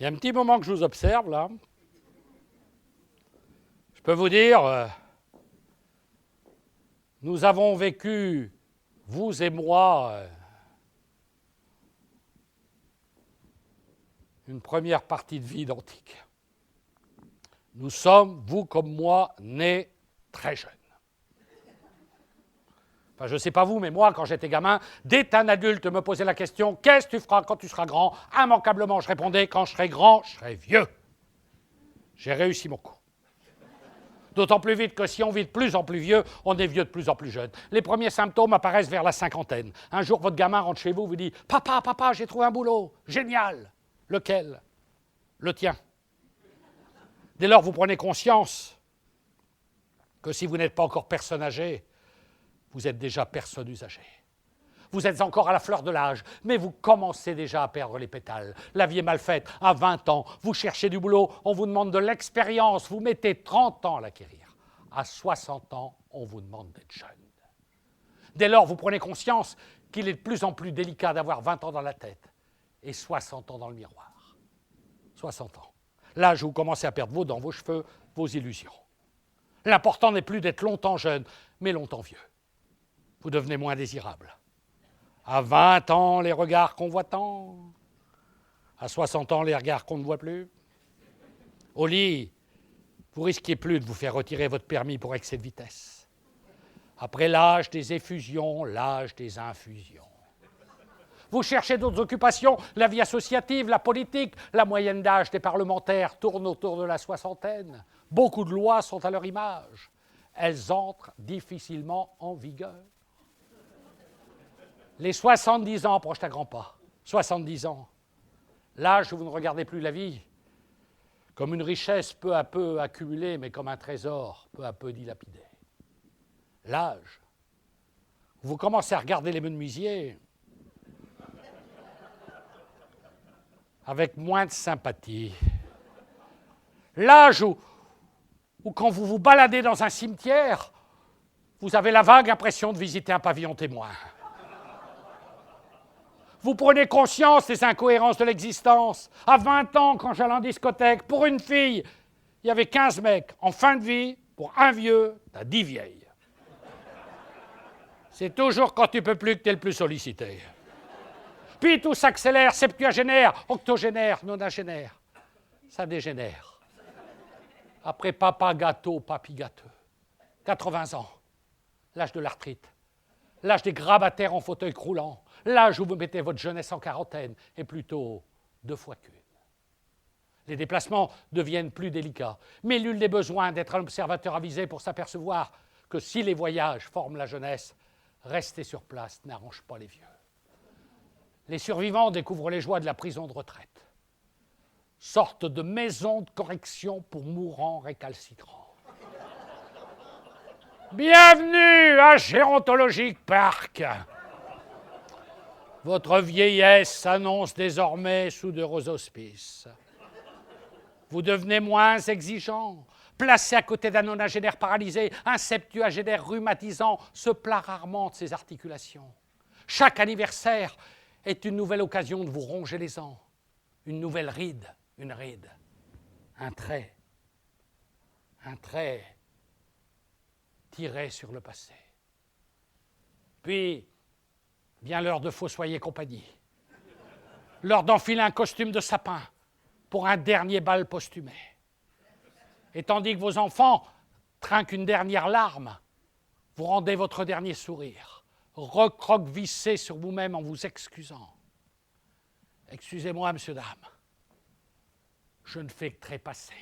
y a un petit moment que je vous observe, là. Je peux vous dire, nous avons vécu, vous et moi, une première partie de vie identique. Nous sommes, vous comme moi, nés très jeunes. Enfin, je ne sais pas vous, mais moi, quand j'étais gamin, dès qu'un adulte me posait la question « Qu'est-ce que tu feras quand tu seras grand ?» Immanquablement, je répondais « Quand je serai grand, je serai vieux. » J'ai réussi mon coup. D'autant plus vite que si on vit de plus en plus vieux, on est vieux de plus en plus jeune. Les premiers symptômes apparaissent vers la cinquantaine. Un jour, votre gamin rentre chez vous, vous dit « Papa, j'ai trouvé un boulot. Génial !» Lequel ? Le tien. Dès lors, vous prenez conscience que si vous n'êtes pas encore personne âgée, vous êtes déjà personne usagée. Vous êtes encore à la fleur de l'âge, mais vous commencez déjà à perdre les pétales. La vie est mal faite. À 20 ans, vous cherchez du boulot, on vous demande de l'expérience, vous mettez 30 ans à l'acquérir. À 60 ans, on vous demande d'être jeune. Dès lors, vous prenez conscience qu'il est de plus en plus délicat d'avoir 20 ans dans la tête et 60 ans dans le miroir. 60 ans. L'âge où vous commencez à perdre vos dents, vos cheveux, vos illusions. L'important n'est plus d'être longtemps jeune, mais longtemps vieux. Vous devenez moins désirable. À 20 ans, les regards convoitants. À 60 ans, les regards qu'on ne voit plus. Au lit, vous risquez plus de vous faire retirer votre permis pour excès de vitesse. Après l'âge des effusions, l'âge des infusions. Vous cherchez d'autres occupations, la vie associative, la politique, la moyenne d'âge des parlementaires tourne autour de la soixantaine. Beaucoup de lois sont à leur image. Elles entrent difficilement en vigueur. Les 70 ans approchent à grands pas. 70 ans. L'âge où vous ne regardez plus la vie comme une richesse peu à peu accumulée, mais comme un trésor peu à peu dilapidé. L'âge où vous commencez à regarder les menuisiers avec moins de sympathie. L'âge où quand vous vous baladez dans un cimetière, vous avez la vague impression de visiter un pavillon témoin. Vous prenez conscience des incohérences de l'existence. À 20 ans, quand j'allais en discothèque, pour une fille, il y avait 15 mecs. En fin de vie, pour un vieux, t'as 10 vieilles. C'est toujours quand tu peux plus que t'es le plus sollicité. Puis tout s'accélère, septuagénaire, octogénaire, nonagénaire. Ça dégénère. Après papa gâteau, papy gâteux. 80 ans, l'âge de l'arthrite, l'âge des grabataires en fauteuil croulant, l'âge où vous mettez votre jeunesse en quarantaine, et plutôt 2 fois qu'une. Les déplacements deviennent plus délicats, mais nul n'est besoin d'être un observateur avisé pour s'apercevoir que si les voyages forment la jeunesse, rester sur place n'arrange pas les vieux. Les survivants découvrent les joies de la prison de retraite, sorte de maison de correction pour mourants récalcitrants. Bienvenue à Gérontologique Park. Votre vieillesse s'annonce désormais sous d'heureux auspices. Vous devenez moins exigeant. Placé à côté d'un nonagénaire paralysé, un septuagénaire rhumatisant se plaint rarement de ses articulations. Chaque anniversaire est une nouvelle occasion de vous ronger les ans. Une nouvelle ride, une ride, un trait tiré sur le passé. Puis vient l'heure de fossoyer compagnie, l'heure d'enfiler un costume de sapin pour un dernier bal posthumé. Et tandis que vos enfants trinquent une dernière larme, vous rendez votre dernier sourire, recroquevissé sur vous-même en vous excusant. Excusez-moi, monsieur, dame, je ne fais que trépasser.